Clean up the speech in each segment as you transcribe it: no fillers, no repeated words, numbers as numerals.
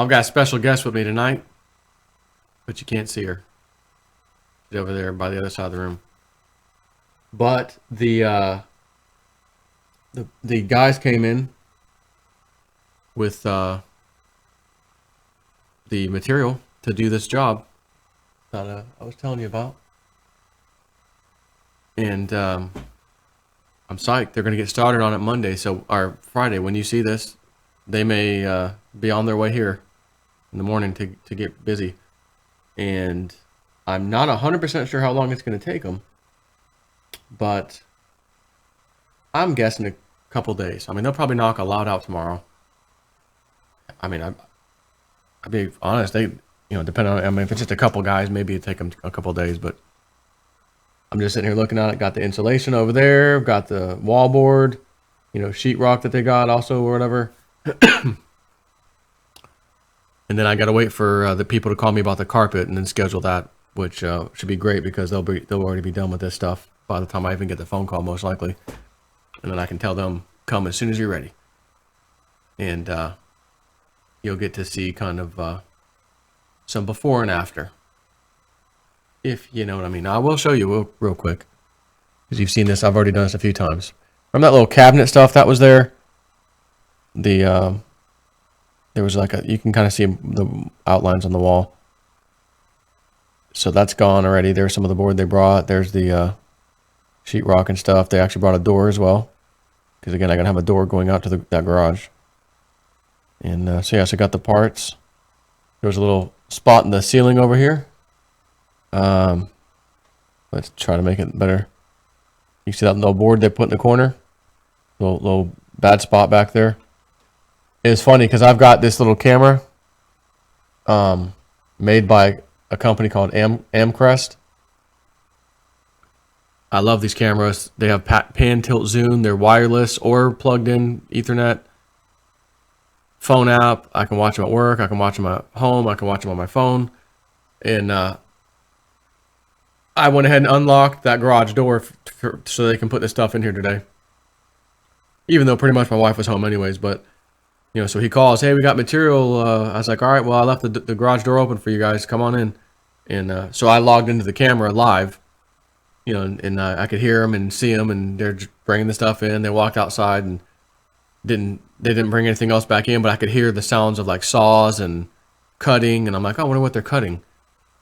I've got a special guest with me tonight, but you can't see her. She's over there by the other side of the room. But the guys came in with the material to do this job that I was telling you about. And I'm psyched. They're going to get started on it Monday, or Friday. When you see this, they may be on their way here in the morning to get busy. And I'm not 100% sure how long it's going to take them, but I'm guessing a couple days. I mean, they'll probably knock a lot out tomorrow. I mean, I'll be honest. Depending on, I mean, if it's just a couple guys, maybe it'd take them a couple days, but I'm just sitting here looking at it. Got the insulation over there. Got the wallboard, sheetrock that they got also or whatever. And then I got to wait for the people to call me about the carpet and then schedule that, which should be great because they'll already be done with this stuff by the time I even get the phone call, most likely. And then I can tell them, come as soon as you're ready. And you'll get to see kind of some before and after, if you know what I mean. Now, I will show you real quick, because you've seen this. I've already done this a few times. Remember that little cabinet stuff that was there? There was you can kind of see the outlines on the wall. So that's gone already. There's some of the board they brought. There's the sheetrock and stuff. They actually brought a door as well, because again, I gotta have a door going out to that garage. And so I got the parts. There was a little spot in the ceiling over here. Let's try to make it better. You see that little board they put in the corner? Little bad spot back there. It's funny because I've got this little camera made by a company called Amcrest. I love these cameras. They have pan, tilt, zoom. They're wireless or plugged in Ethernet. Phone app. I can watch them at work. I can watch them at home. I can watch them on my phone. And I went ahead and unlocked that garage door so they can put this stuff in here today. Even though pretty much my wife was home anyways, but so he calls, hey, we got material. I was like, all right, well, I left the garage door open for you guys. Come on in. And so I logged into the camera live, and I could hear them and see them, and they're bringing the stuff in. They walked outside and they didn't bring anything else back in, but I could hear the sounds of like saws and cutting, and I'm like, oh, I wonder what they're cutting.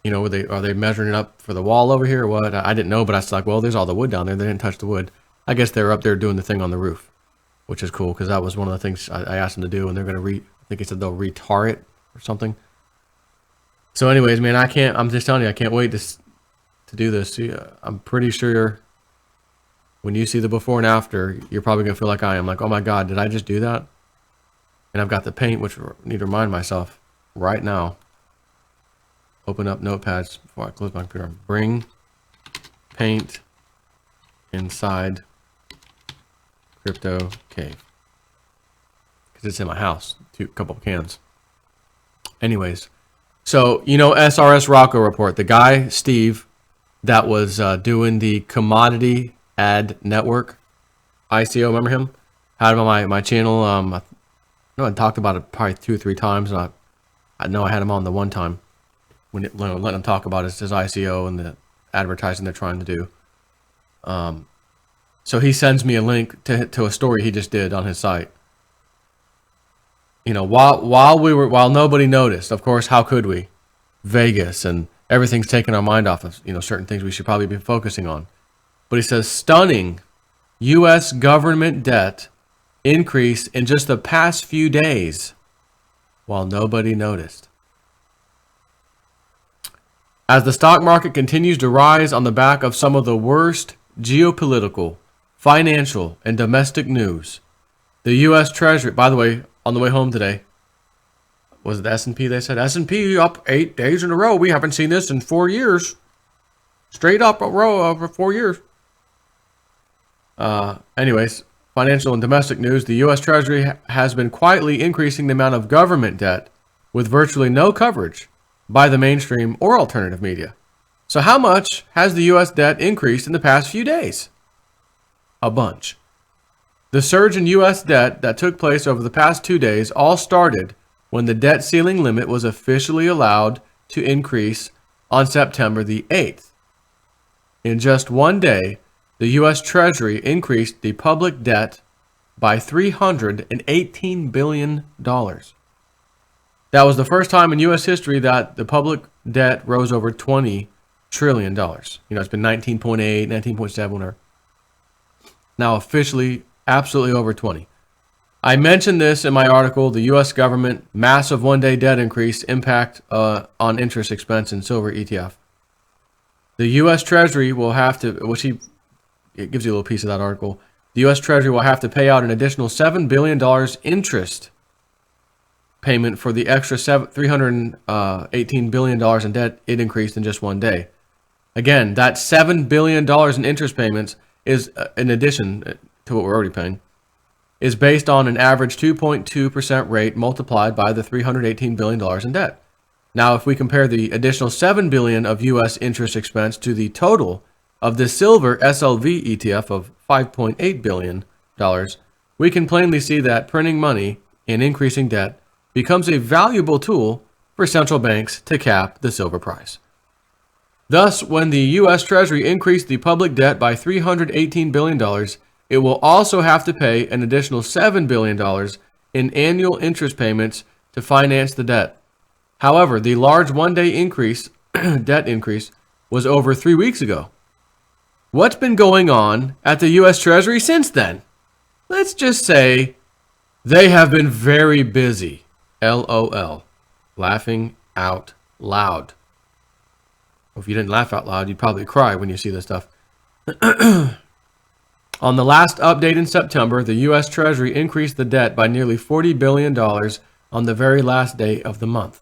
Are they measuring it up for the wall over here or what? I didn't know, but I was like, well, there's all the wood down there. They didn't touch the wood. I guess they're up there doing the thing on the roof, which is cool because that was one of the things I asked them to do, and they're gonna I think he said they'll retar it or something. So, anyways, man, I'm just telling you, I can't wait to do this. I'm pretty sure when you see the before and after, you're probably gonna feel like I am, like, oh my God, did I just do that? And I've got the paint, which I need to remind myself right now. Open up notepads before I close my computer. Bring paint inside Crypto Cave, because it's in my house. A couple of cans. Anyways, so SRS Rocco report. The guy Steve that was doing the Commodity Ad Network ICO. Remember him? Had him on my channel. I know I talked about it probably 2 or 3 times. And I know I had him on the one time when let him talk about his ICO and the advertising they're trying to do. So he sends me a link to a story he just did on his site. While nobody noticed, of course, how could we? Vegas and everything's taking our mind off of certain things we should probably be focusing on. But he says stunning U.S. government debt increase in just the past few days, while nobody noticed. As the stock market continues to rise on the back of some of the worst geopolitical, financial, and domestic news, the U.S. Treasury, by the way, on the way home today, was it the S&P they said? S&P up 8 days in a row. We haven't seen this in 4 years. Straight up a row over 4 years. Anyways, financial and domestic news, the U.S. Treasury has been quietly increasing the amount of government debt with virtually no coverage by the mainstream or alternative media. So how much has the U.S. debt increased in the past few days? A bunch. The surge in U.S. debt that took place over the past 2 days all started when the debt ceiling limit was officially allowed to increase on September the 8th. In just one day, the U.S. Treasury increased the public debt by $318 billion. That was the first time in U.S. history that the public debt rose over $20 trillion. It's been 19.8, 19.7, whatever. Now officially, absolutely over 20. I mentioned this in my article, the U.S. government massive one-day debt increase impact on interest expense in silver ETF. The U.S. Treasury will have to, it gives you a little piece of that article. The U.S. Treasury will have to pay out an additional $7 billion interest payment for the extra $318 billion in debt it increased in just one day. Again, that $7 billion in interest payments is, in addition to what we're already paying, is based on an average 2.2% rate multiplied by the $318 billion in debt. Now, if we compare the additional $7 billion of U.S. interest expense to the total of the silver SLV ETF of $5.8 billion, we can plainly see that printing money and increasing debt becomes a valuable tool for central banks to cap the silver price. Thus, when the U.S. Treasury increased the public debt by $318 billion, it will also have to pay an additional $7 billion in annual interest payments to finance the debt. However, the large one-day increase, debt increase, was over 3 weeks ago. What's been going on at the U.S. Treasury since then? Let's just say they have been very busy. LOL. Laughing out loud. If you didn't laugh out loud, you'd probably cry when you see this stuff. On the last update in September, the U.S. Treasury increased the debt by nearly $40 billion on the very last day of the month.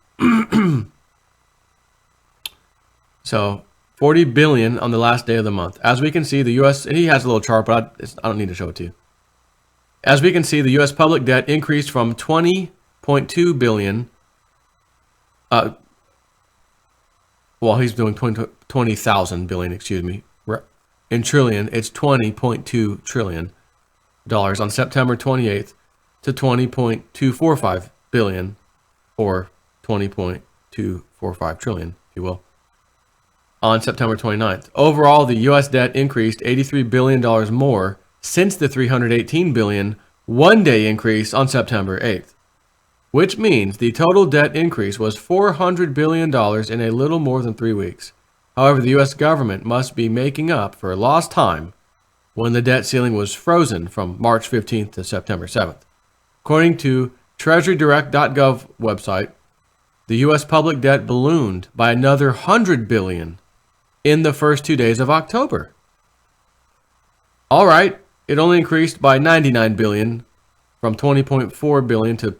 So, $40 billion on the last day of the month. As we can see, the U.S., and he has a little chart, but I don't need to show it to you. As we can see, the U.S. public debt increased from $20.2 billion. Well, he's doing 20,000 billion, excuse me. In trillion, it's $20.2 trillion on September 28th to $20.245 billion, or $20.245 trillion, if you will, on September 29th. Overall, the U.S. debt increased $83 billion more since the $318 billion one-day increase on September 8th, which means the total debt increase was $400 billion in a little more than 3 weeks. However, the U.S. government must be making up for lost time when the debt ceiling was frozen from March 15th to September 7th. According to TreasuryDirect.gov website, the U.S. public debt ballooned by another $100 billion in the first 2 days of October. All right, it only increased by $99 billion from $20.4 billion to...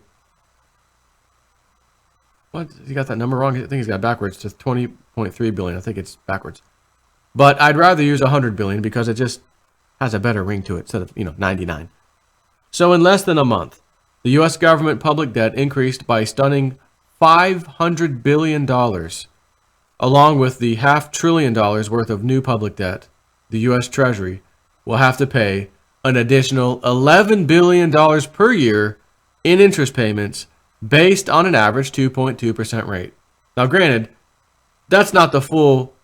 What? He got that number wrong? I think he's got it backwards to $20.3 billion. I think it's backwards. But I'd rather use $100 billion because it just has a better ring to it instead of, 99. So in less than a month, the U.S. government public debt increased by a stunning $500 billion. Along with the $500 billion worth of new public debt, the U.S. Treasury will have to pay an additional $11 billion per year in interest payments based on an average 2.2% rate. Now, granted, that's not the full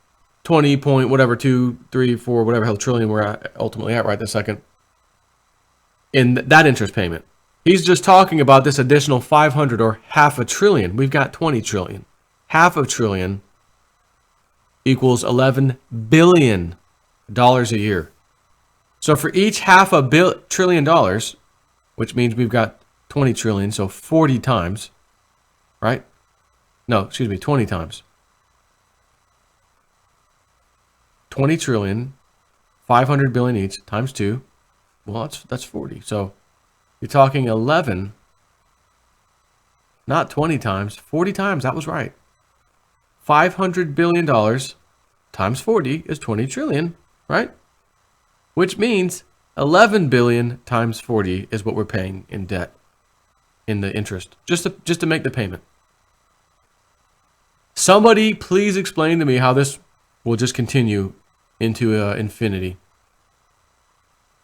20 point whatever 2, 3, 4 whatever hell trillion we're ultimately at right this second in that interest payment. He's just talking about this additional 500 or $500 billion. We've got 20 trillion. $500 billion equals $11 billion a year. So for each $500 billion, which means we've got 20 trillion, so 40 times, right? No, excuse me, 20 times. 20 trillion, 500 billion each, times 2. Well, that's 40. So you're talking 11, not 20 times, 40 times. That was right. $500 billion times 40 is 20 trillion, right? Which means 11 billion times 40 is what we're paying in debt, in the interest, just to make the payment. Somebody please explain to me how this will just continue into infinity.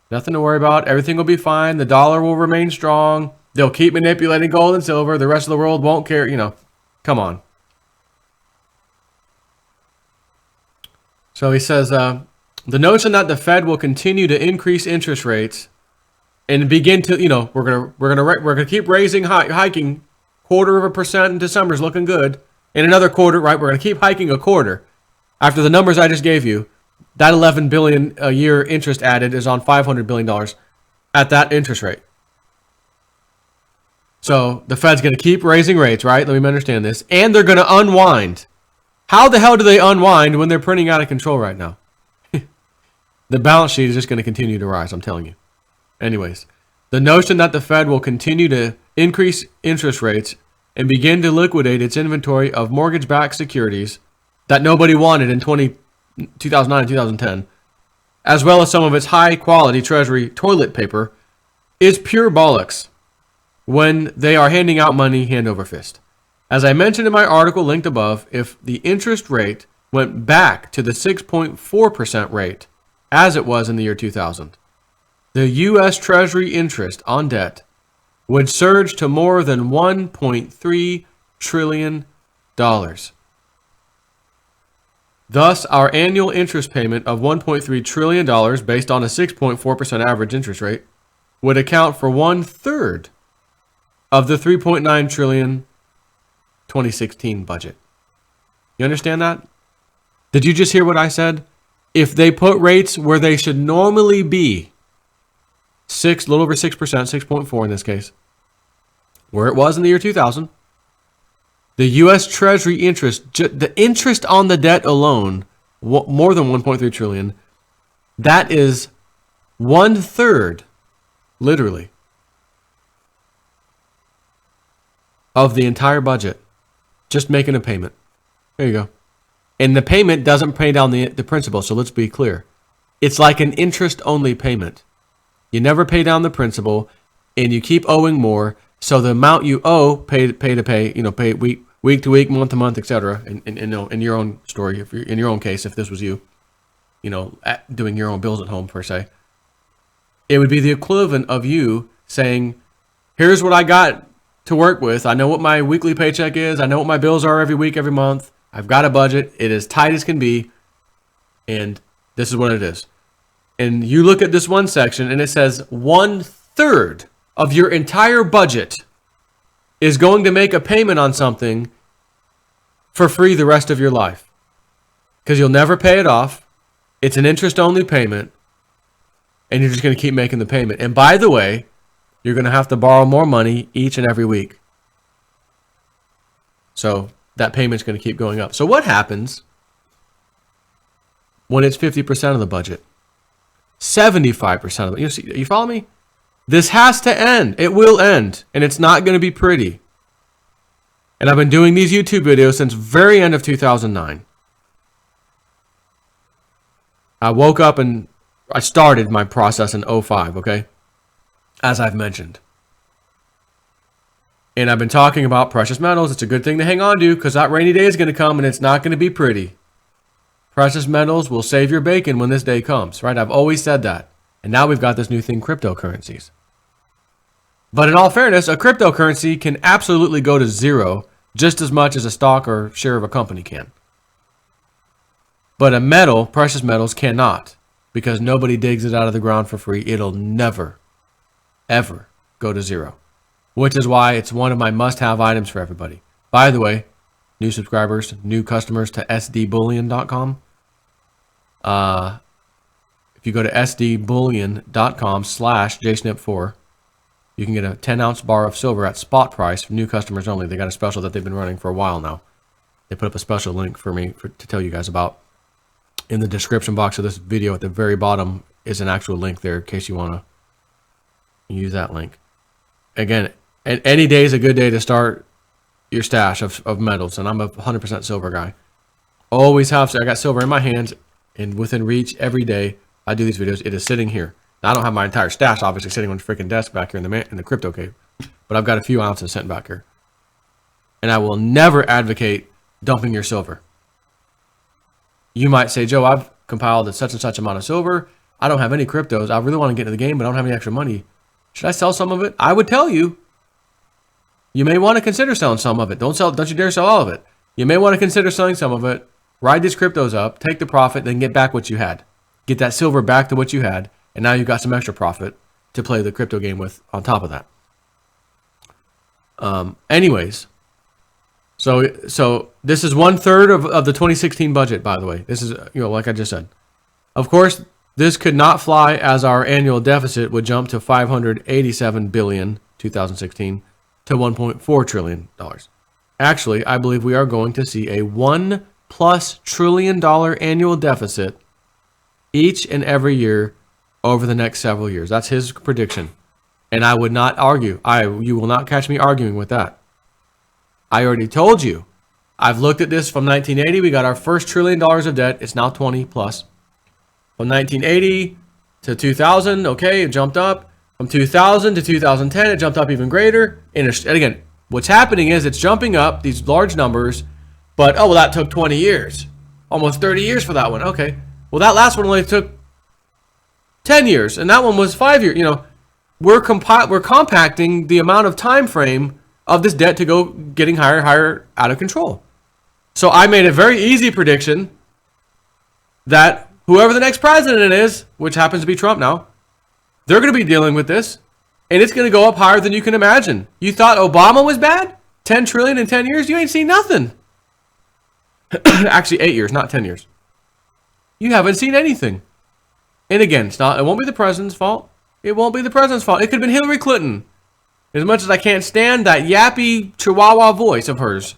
Nothing to worry about. Everything will be fine. The dollar will remain strong. They'll keep manipulating gold and silver. The rest of the world won't care. You know, come on. So he says, the notion that the Fed will continue to increase interest rates and begin to, you know, we're gonna keep raising, hiking 0.25% in December is looking good. In another quarter, right? We're gonna keep hiking a quarter. After the numbers I just gave you, that $11 billion a year interest added is on $500 billion at that interest rate. So the Fed's gonna keep raising rates, right? Let me understand this, and they're gonna unwind. How the hell do they unwind when they're printing out of control right now? The balance sheet is just going to continue to rise, I'm telling you. Anyways, the notion that the Fed will continue to increase interest rates and begin to liquidate its inventory of mortgage-backed securities that nobody wanted in 2009 and 2010, as well as some of its high-quality Treasury toilet paper, is pure bollocks when they are handing out money hand over fist. As I mentioned in my article linked above, if the interest rate went back to the 6.4% rate, as it was in the year 2000, the U.S. Treasury interest on debt would surge to more than $1.3 trillion. Thus, our annual interest payment of $1.3 trillion, based on a 6.4% average interest rate, would account for 1/3 of the $3.9 trillion 2016 budget. You understand that? Did you just hear what I said? If they put rates where they should normally be, a little over 6%, 6.4 in this case, where it was in the year 2000, the U.S. Treasury interest, the interest on the debt alone, more than 1.3 trillion, that is 1/3, literally, of the entire budget. Just making a payment. There you go. And the payment doesn't pay down the principal, so let's be clear. It's like an interest-only payment. You never pay down the principal, and you keep owing more, so the amount you owe, pay week to week, month to month, etc. In your own story, if you're, in your own case, if this was you, doing your own bills at home, per se, it would be the equivalent of you saying, here's what I got to work with. I know what my weekly paycheck is. I know what my bills are every week, every month. I've got a budget. It is tight as can be. And this is what it is. And you look at this one section and it says 1/3 of your entire budget is going to make a payment on something for free the rest of your life. Because you'll never pay it off. It's an interest-only payment. And you're just going to keep making the payment. And by the way, you're going to have to borrow more money each and every week. So that payment's going to keep going up. So what happens when it's 50% of the budget? 75% of it. You follow me? This has to end. It will end. And it's not going to be pretty. And I've been doing these YouTube videos since very end of 2009. I woke up and I started my process in 2005, okay? As I've mentioned. And I've been talking about precious metals. It's a good thing to hang on to because that rainy day is going to come and it's not going to be pretty. Precious metals will save your bacon when this day comes, right? I've always said that. And now we've got this new thing, cryptocurrencies. But in all fairness, a cryptocurrency can absolutely go to zero just as much as a stock or share of a company can. But a metal, precious metals, cannot because nobody digs it out of the ground for free. It'll never, ever go to zero, which is why it's one of my must-have items for everybody. By the way, new subscribers, new customers to sdbullion.com. If you go to sdbullion.com/jsnip4, you can get a 10-ounce bar of silver at spot price for new customers only. They got a special that they've been running for a while now. They put up a special link for me to tell you guys about. In the description box of this video at the very bottom is an actual link there in case you want to use that link. Again, any day is a good day to start your stash of metals, and I'm a 100% silver guy. Always have, I got silver in my hands and within reach every day. I do these videos. It is sitting here. Now, I don't have my entire stash obviously sitting on the freaking desk back here in the crypto cave, but I've got a few ounces sitting back here. And I will never advocate dumping your silver. You might say, Joe, I've compiled such and such amount of silver. I don't have any cryptos. I really want to get into the game, but I don't have any extra money. Should I sell some of it? I would tell you, You may want to consider selling some of it. Don't you dare sell all of it. You may want to consider selling some of it. Ride these cryptos up, take the profit, then get back what you had. Get that silver back to what you had, and now you've got some extra profit to play the crypto game with on top of that. Anyways, so this is 1/3 of the 2016 budget, by the way. This is, like I just said. Of course, this could not fly, as our annual deficit would jump to $587 billion 2016 to $1.4 trillion. Actually, I believe we are going to see a $1+ trillion annual deficit each and every year over the next several years. That's his prediction. And I would not argue. You will not catch me arguing with that. I already told you. I've looked at this from 1980. We got our first $1 trillion of debt. It's now 20 plus. From 1980 to 2000, okay, it jumped up. From 2000 to 2010, it jumped up even greater. And again, what's happening is it's jumping up, these large numbers, but, that took 20 years. Almost 30 years for that one. Okay. Well, that last one only took 10 years, and that one was 5 years. We're compacting the amount of time frame of this debt to go getting higher and higher out of control. So I made a very easy prediction that whoever the next president is, which happens to be Trump now, they're going to be dealing with this, and it's going to go up higher than you can imagine. You thought Obama was bad? 10 trillion in 10 years? You ain't seen nothing. Actually, 8 years, not 10 years. You haven't seen anything. And again, it won't be the president's fault. It won't be the president's fault. It could have been Hillary Clinton. As much as I can't stand that yappy chihuahua voice of hers,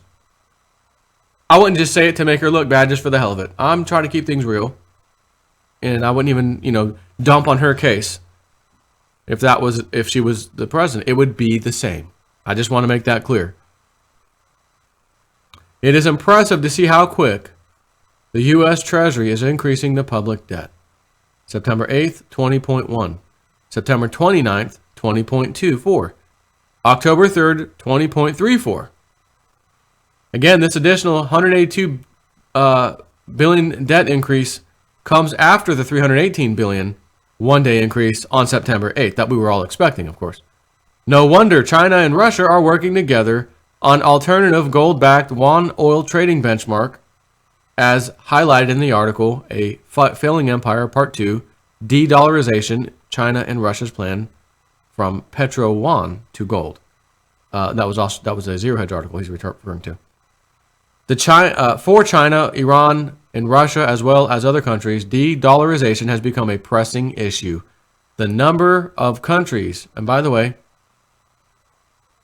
I wouldn't just say it to make her look bad just for the hell of it. I'm trying to keep things real. And I wouldn't even, dump on her case. If she was the president, it would be the same. I just want to make that clear. It is impressive to see how quick the U.S. Treasury is increasing the public debt. September 8th, 20.1. September 29th, 20.24. October 3rd, 20.34. Again, this additional $182 billion debt increase comes after the $318 billion one-day increase on September 8th that we were all expecting, of course. No wonder China and Russia are working together on alternative gold-backed yuan oil trading benchmark, as highlighted in the article, A Failing Empire, Part 2, De-Dollarization, China and Russia's Plan from Petro Yuan to Gold. That was a Zero Hedge article he's referring to. For China, Iran, and Russia, as well as other countries, de-dollarization has become a pressing issue. The number of countries, and by the way,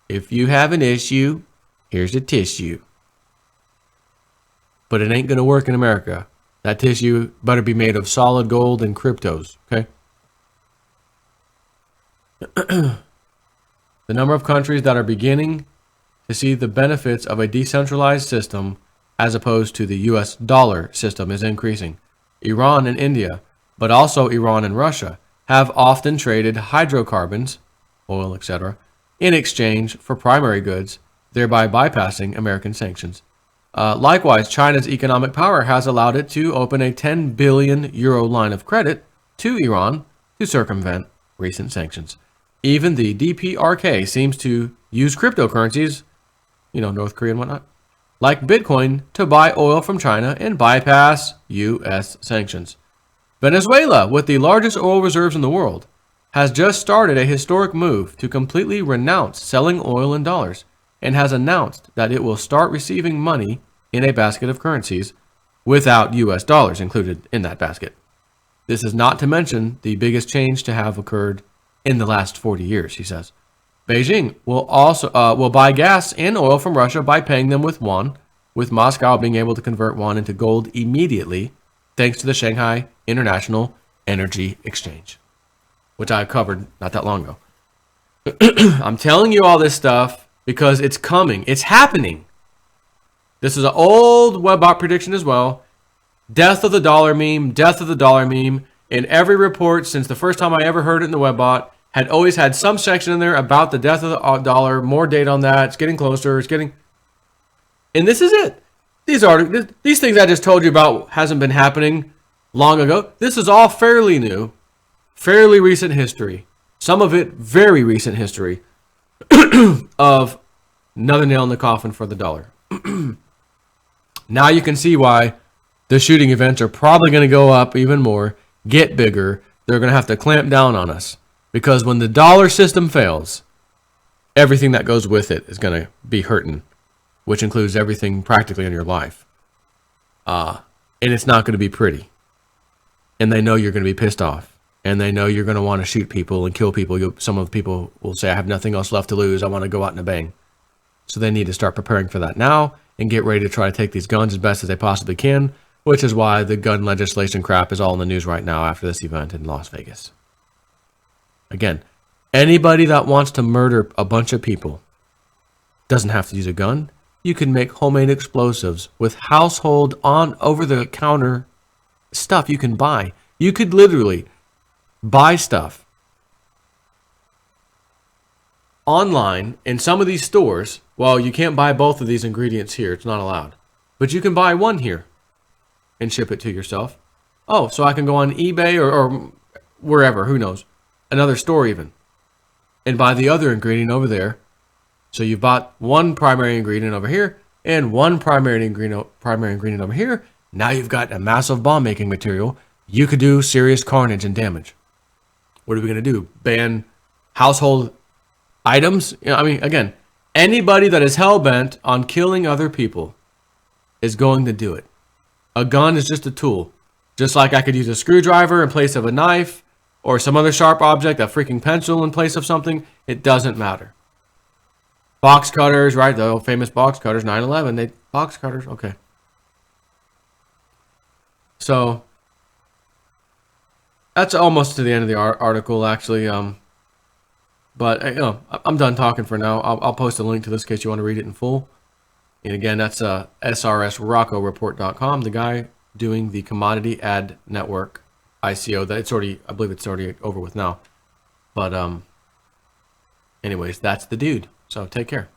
if you have an issue, here's a tissue. But it ain't going to work in America. That tissue better be made of solid gold and cryptos, okay? The number of countries that are beginning to see the benefits of a decentralized system as opposed to the US dollar system is increasing. Iran and India, but also Iran and Russia, have often traded hydrocarbons, oil, etc., in exchange for primary goods, thereby bypassing American sanctions. Likewise, China's economic power has allowed it to open a 10 billion euro line of credit to Iran to circumvent recent sanctions. Even the DPRK seems to use cryptocurrencies, North Korea and whatnot, like Bitcoin, to buy oil from China and bypass U.S. sanctions. Venezuela, with the largest oil reserves in the world, has just started a historic move to completely renounce selling oil in dollars and has announced that it will start receiving money in a basket of currencies without U.S. dollars included in that basket. This is not to mention the biggest change to have occurred in the last 40 years, he says. Beijing will buy gas and oil from Russia by paying them with yuan, with Moscow being able to convert yuan into gold immediately thanks to the Shanghai International Energy Exchange, which I covered not that long ago. I'm telling you all this stuff because it's coming. It's happening. This is an old Webbot prediction as well. Death of the dollar meme, death of the dollar meme. In every report since the first time I ever heard it in the Webbot, had always had some section in there about the death of the dollar, more data on that, it's getting closer, and this is it. These things I just told you about hasn't been happening long ago. This is all fairly new, fairly recent history. Some of it very recent history of Another nail in the coffin for the dollar. Now you can see why the shooting events are probably going to go up even more, get bigger. They're going to have to clamp down on us. Because when the dollar system fails, everything that goes with it is going to be hurting, which includes everything practically in your life. And it's not going to be pretty. And they know you're going to be pissed off. And they know you're going to want to shoot people and kill people. Some of the people will say, I have nothing else left to lose. I want to go out in a bang. So they need to start preparing for that now and get ready to try to take these guns as best as they possibly can, which is why the gun legislation crap is all in the news right now after this event in Las Vegas. Again, anybody that wants to murder a bunch of people doesn't have to use a gun. You can make homemade explosives with household over-the-counter stuff you can buy. You could literally buy stuff online in some of these stores. Well, you can't buy both of these ingredients here. It's not allowed. But you can buy one here and ship it to yourself. Oh, so I can go on eBay or wherever, who knows, another store even, and buy the other ingredient over there. So you bought one primary ingredient over here and one primary ingredient over here. Now you've got a massive bomb-making material. You could do serious carnage and damage. What are we going to do? Ban household items? You know, I mean, again, anybody that is hell-bent on killing other people is going to do it. A gun is just a tool. Just like I could use a screwdriver in place of a knife or some other sharp object, a freaking pencil in place of something. It doesn't matter. Box cutters, right? The famous box cutters, 9/11. Box cutters, okay. So that's almost to the end of the article, actually. But you know, I'm done talking for now. I'll post a link to this in case you want to read it in full. And again, that's srsroccoreport.com. The guy doing the Commodity Ad Network ICO. I believe it's already over with now. But anyways, that's the dude. So take care.